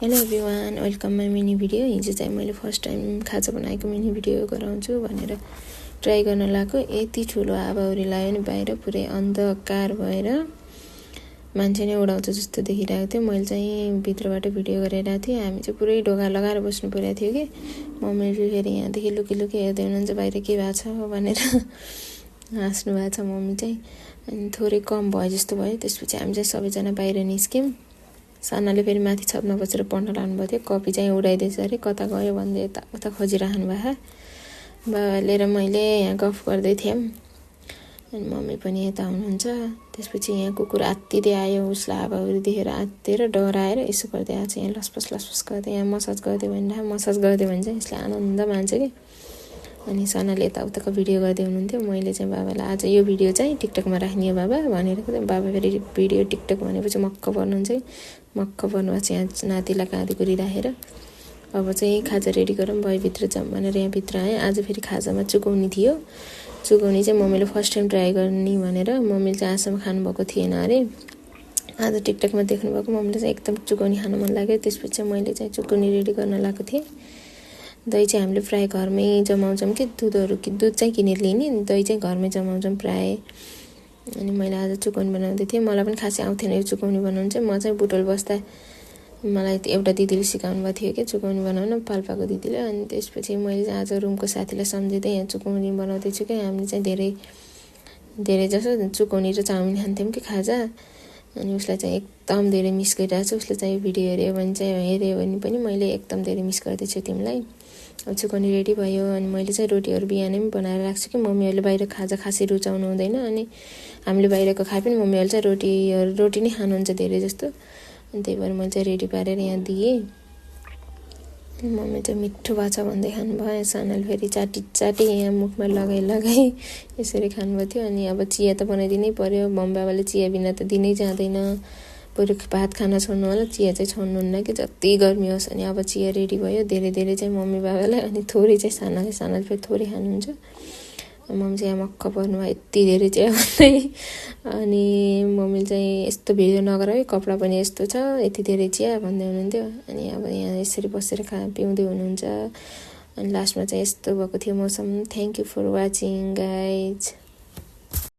Hello everyone, welcome my mini video. हिजो चाहिँ मैले फर्स्ट टाइम खाजा बनाएको मिनी भिडियो गराउँछु भनेर ट्राई गर्न लाग्यो। यति ठुलो हावाहुरी लाग्यो नि, बाहिर पुरै अन्धकार भएर मान्छे नै उडाउँछ जस्तो देखिरहेको थियो। मैले चाहिँ भित्रबाट भिडियो गरिरहेको थिएँ। हामी चाहिँ पुरै ढोका लगाएर बस्नु परिरहेको थियो कि मम्मीले फेरि यहाँदेखि लुकी लुकी हेर्दै हुनुहुन्छ बाहिर के भएको छ भनेर हाँस्नु भएको छ मम्मी चाहिँ। अनि थोरै कम भयो जस्तो भयो। त्यसपछि हामी चाहिँ सबैजना बाहिर निस्क्यौँ। सानाले फेरि माथि छतमा बसेर पढ्न लाग्नुभएको थियो। कपी चाहिँ उडाइदिएछ अरे, कता गयो भन्दै यताउता खोजिरहनु भएको। बाबाले र मैले यहाँ गफ गर्दै थियौँ। अनि मम्मी पनि यता हुनुहुन्छ। त्यसपछि यहाँ कुकुर आत्तिँदै आयो। उसलाई हावाहुरी देखेर आत्तिएर डराएर यसो गर्दै आएको छ। यहाँ लसपस गर्दै यहाँ मसाज गरिदियो भने मसाज गरिदियो भने चाहिँ यसले आनन्द मान्छ कि। अनि सानाले यताउताको भिडियो गर्दै हुनुहुन्थ्यो। मैले चाहिँ बाबालाई आज यो भिडियो चाहिँ टिकटकमा राख्ने हो बाबा भनेर। बाबा फेरि भिडियो टिकटक भनेपछि मक्क पर्नुहुन्छ कि। मक्क पर्नुभएको छ यहाँ नातिलाई काँधी गरिराखेर। अब चाहिँ खाजा रेडी गरौँ, भएभित्र जाऊँ भनेर यहाँ भित्र आएँ। आज फेरि खाजामा चुकौनी थियो। चुकौनी चाहिँ मम्मीले फर्स्ट टाइम ट्राई गर्ने भनेर, मम्मीले चाहिँ आजसम्म खानुभएको थिएन अरे। आज टिकटकमा देख्नुभएको मम्मीले चाहिँ एकदम चुकौनी खानु मन लाग्यो। त्यसपछि चाहिँ मैले चाहिँ चुकौनी रेडी गर्न लागेको थिएँ। दही चाहिँ हामीले प्रायः घरमै जमाउँछौँ कि दुध चाहिँ किनेर लिने, दही चाहिँ घरमै जमाउँछौँ प्रायः। अनि मैले आज चुकौनी बनाउँदै थिएँ। मलाई पनि खासै आउँथेन यो चुकौनी बनाउनु चाहिँ। म चाहिँ बुटोल बस्दा मलाई एउटा दिदीले सिकाउनु भएको थियो कि चुकौनी बनाउन, पाल्पाको दिदीले। अनि त्यसपछि मैले चाहिँ आज रुमको साथीलाई सम्झिँदै यहाँ चुकौनी बनाउँदैछु कि। हामीले चाहिँ धेरै जसो चुकौनी र चाउमिन खान्थ्यौँ कि खाजा। अनि उसलाई चाहिँ एकदम धेरै मिस गरिरहेको छु। उसले चाहिँ भिडियो हेऱ्यो भने पनि मैले एकदम धेरै मिस गर्दैछु तिमीलाई। अब चुकौनी रेडी भयो। अनि मैले चाहिँ रोटीहरू बिहानै पनि बनाएर राख्छु कि मम्मीहरूले बाहिर खाजा खासै रुचाउनु हुँदैन। अनि हामीले बाहिरको खाए पनि मम्मीहरूले चाहिँ रोटी नै खानुहुन्छ धेरै जस्तो। अनि त्यही भएर मैले चाहिँ रेडी पारेर यहाँ दिएँ। मम्मी चाहिँ मिठो भएको छ भन्दै खानुभयो। सानाले फेरि चाटी यहाँ मुखमा लगाई यसरी खानुभएको थियो। अनि अब चिया त बनाइदिनै पर्यो। मम्मी बाबाले चिया बिना त दिनै जाँदैन। बरु भात खाना छोड्नु होला, चिया चाहिँ छोड्नुहुन्न कि जति गर्मी होस्। अनि अब चिया रेडी भयो। धेरै चाहिँ मम्मी बाबालाई, अनि थोरै चाहिँ सानाले फेरि थोरै खानुहुन्छ। मम्मी चाहिँ यहाँ मक्क पर्नुभयो यति धेरै चिया भन्दै। अनि मम्मीले चाहिँ यस्तो भिडियो नगर है, कपडा पनि यस्तो छ, यति धेरै चिया भन्दै हुनुहुन्थ्यो। अनि अब यहाँ यसरी बसेर पिउँदै हुनुहुन्छ। अनि लास्टमा चाहिँ यस्तो भएको थियो मौसम। Thank you for watching guys.